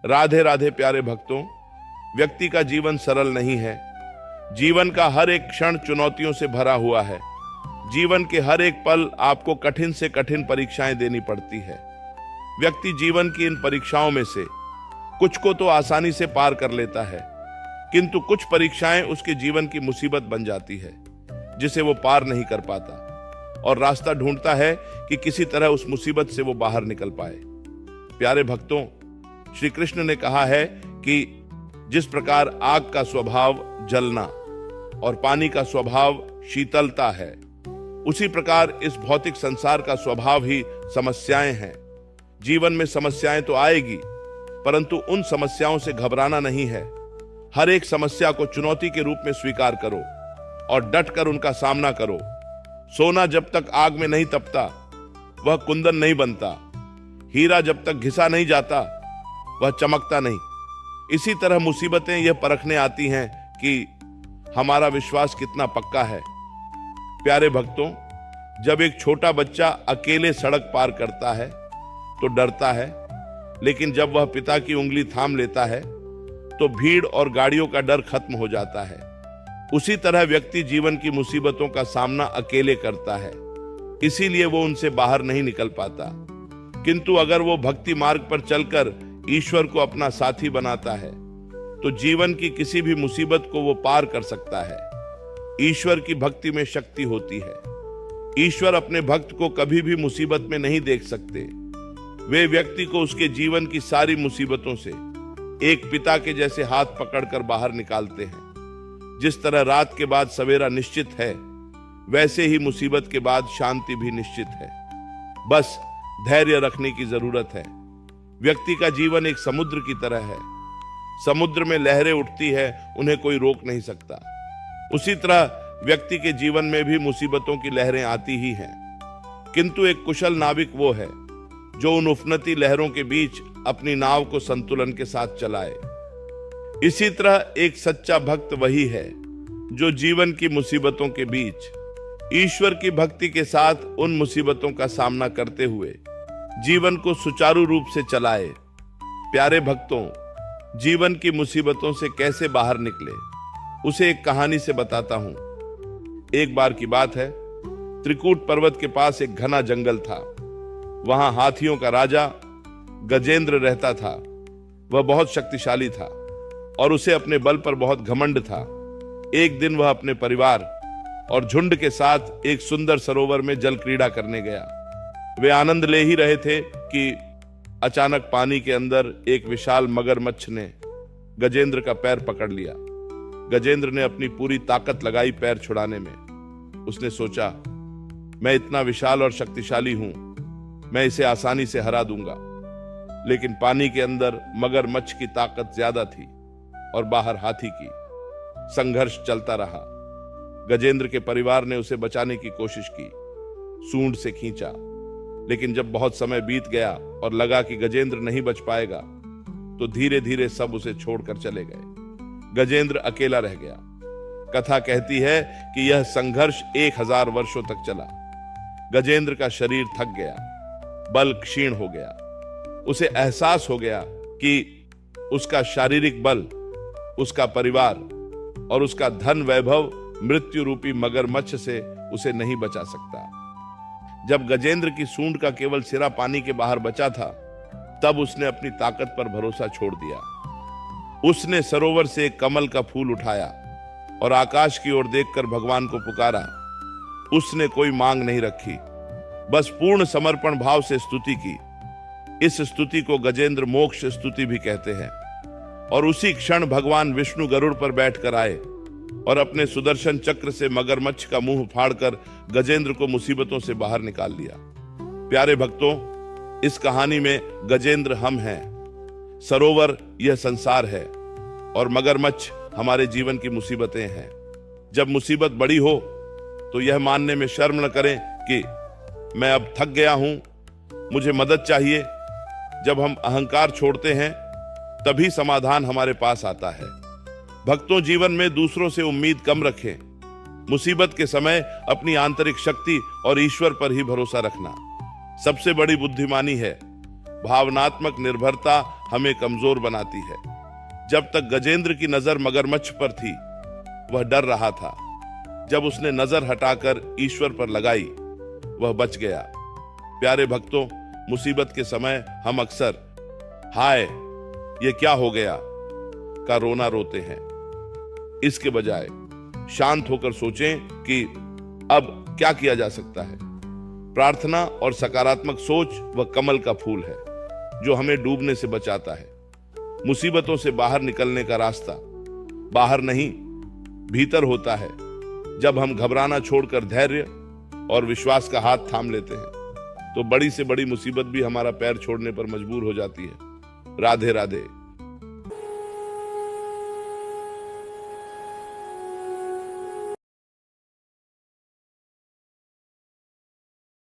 राधे राधे प्यारे भक्तों, व्यक्ति का जीवन सरल नहीं है। जीवन का हर एक क्षण चुनौतियों से भरा हुआ है। जीवन के हर एक पल आपको कठिन से कठिन परीक्षाएं देनी पड़ती है। व्यक्ति जीवन की इन परीक्षाओं में से कुछ को तो आसानी से पार कर लेता है, किंतु कुछ परीक्षाएं उसके जीवन की मुसीबत बन जाती है, जिसे वो पार नहीं कर पाता और रास्ता ढूंढता है कि किसी तरह उस मुसीबत से वो बाहर निकल पाए। प्यारे भक्तों, श्री कृष्ण ने कहा है कि जिस प्रकार आग का स्वभाव जलना और पानी का स्वभाव शीतलता है, उसी प्रकार इस भौतिक संसार का स्वभाव ही समस्याएं हैं। जीवन में समस्याएं तो आएगी, परंतु उन समस्याओं से घबराना नहीं है। हर एक समस्या को चुनौती के रूप में स्वीकार करो और डट कर उनका सामना करो। सोना जब तक आग में नहीं तपता वह कुंदन नहीं बनता। हीरा जब तक घिसा नहीं जाता वह चमकता नहीं। इसी तरह मुसीबतें यह परखने आती हैं कि हमारा विश्वास कितना पक्का है। प्यारे भक्तों, जब एक छोटा बच्चा अकेले सड़क पार करता है तो डरता है, लेकिन जब वह पिता की उंगली थाम लेता है तो भीड़ और गाड़ियों का डर खत्म हो जाता है। उसी तरह व्यक्ति जीवन की मुसीबतों का सामना अकेले करता है, इसीलिए वो उनसे बाहर नहीं निकल पाता। किंतु अगर वो भक्ति मार्ग पर चलकर ईश्वर को अपना साथी बनाता है तो जीवन की किसी भी मुसीबत को वो पार कर सकता है। ईश्वर की भक्ति में शक्ति होती है। ईश्वर अपने भक्त को कभी भी मुसीबत में नहीं देख सकते। वे व्यक्ति को उसके जीवन की सारी मुसीबतों से एक पिता के जैसे हाथ पकड़कर बाहर निकालते हैं। जिस तरह रात के बाद सवेरा निश्चित है, वैसे ही मुसीबत के बाद शांति भी निश्चित है। बस धैर्य रखने की जरूरत है। व्यक्ति का जीवन एक समुद्र की तरह है। समुद्र में लहरें उठती है, उन्हें कोई रोक नहीं सकता। उसी तरह व्यक्ति के जीवन में भी मुसीबतों की लहरें आती ही हैं, किंतु एक कुशल नाविक वो है जो उन उफनती लहरों के बीच अपनी नाव को संतुलन के साथ चलाए। इसी तरह एक सच्चा भक्त वही है जो जीवन की मुसीबतों के बीच ईश्वर की भक्ति के साथ उन मुसीबतों का सामना करते हुए जीवन को सुचारू रूप से चलाए। प्यारे भक्तों, जीवन की मुसीबतों से कैसे बाहर निकले, उसे एक कहानी से बताता हूं। एक बार की बात है, त्रिकूट पर्वत के पास एक घना जंगल था। वहां हाथियों का राजा गजेंद्र रहता था। वह बहुत शक्तिशाली था और उसे अपने बल पर बहुत घमंड था। एक दिन वह अपने परिवार और झुंड के साथ एक सुंदर सरोवर में जल क्रीड़ा करने गया। वे आनंद ले ही रहे थे कि अचानक पानी के अंदर एक विशाल मगरमच्छ ने गजेंद्र का पैर पकड़ लिया। गजेंद्र ने अपनी पूरी ताकत लगाई पैर छुड़ाने में। उसने सोचा, मैं इतना विशाल और शक्तिशाली हूं, मैं इसे आसानी से हरा दूंगा। लेकिन पानी के अंदर मगरमच्छ की ताकत ज्यादा थी और बाहर हाथी की। संघर्ष चलता रहा। गजेंद्र के परिवार ने उसे बचाने की कोशिश की, सूंड से खींचा, लेकिन जब बहुत समय बीत गया और लगा कि गजेंद्र नहीं बच पाएगा, तो धीरे धीरे सब उसे छोड़कर चले गए। गजेंद्र अकेला रह गया। कथा कहती है कि यह संघर्ष 1000 वर्षों तक चला। गजेंद्र का शरीर थक गया, बल क्षीण हो गया। उसे एहसास हो गया कि उसका शारीरिक बल, उसका परिवार और उसका धन वैभव मृत्यु रूपी मगरमच्छ से उसे नहीं बचा सकता। जब गजेंद्र की सूंड का केवल सिरा पानी के बाहर बचा था, तब उसने अपनी ताकत पर भरोसा छोड़ दिया। उसने सरोवर से एक कमल का फूल उठाया और आकाश की ओर देखकर भगवान को पुकारा। उसने कोई मांग नहीं रखी, बस पूर्ण समर्पण भाव से स्तुति की। इस स्तुति को गजेंद्र मोक्ष स्तुति भी कहते हैं। और उसी क्षण भगवान विष्णु गरुड़ पर बैठकर आए और अपने सुदर्शन चक्र से मगरमच्छ का मुंह फाड़कर गजेंद्र को मुसीबतों से बाहर निकाल लिया। प्यारे भक्तों, इस कहानी में गजेंद्र हम हैं, सरोवर यह संसार है और मगरमच्छ हमारे जीवन की मुसीबतें हैं। जब मुसीबत बड़ी हो तो यह मानने में शर्म न करें कि मैं अब थक गया हूं, मुझे मदद चाहिए। जब हम अहंकार छोड़ते हैं तभी समाधान हमारे पास आता है। भक्तों, जीवन में दूसरों से उम्मीद कम रखें। मुसीबत के समय अपनी आंतरिक शक्ति और ईश्वर पर ही भरोसा रखना सबसे बड़ी बुद्धिमानी है। भावनात्मक निर्भरता हमें कमजोर बनाती है। जब तक गजेंद्र की नजर मगरमच्छ पर थी, वह डर रहा था। जब उसने नजर हटाकर ईश्वर पर लगाई, वह बच गया। प्यारे भक्तों, मुसीबत के समय हम अक्सर हाय ये क्या हो गया का रोना रोते हैं। इसके बजाय शांत होकर सोचें कि अब क्या किया जा सकता है। प्रार्थना और सकारात्मक सोच वह कमल का फूल है जो हमें डूबने से बचाता है। मुसीबतों से बाहर निकलने का रास्ता बाहर नहीं, भीतर होता है। जब हम घबराना छोड़कर धैर्य और विश्वास का हाथ थाम लेते हैं, तो बड़ी से बड़ी मुसीबत भी हमारा पैर छोड़ने पर मजबूर हो जाती है। राधे राधे।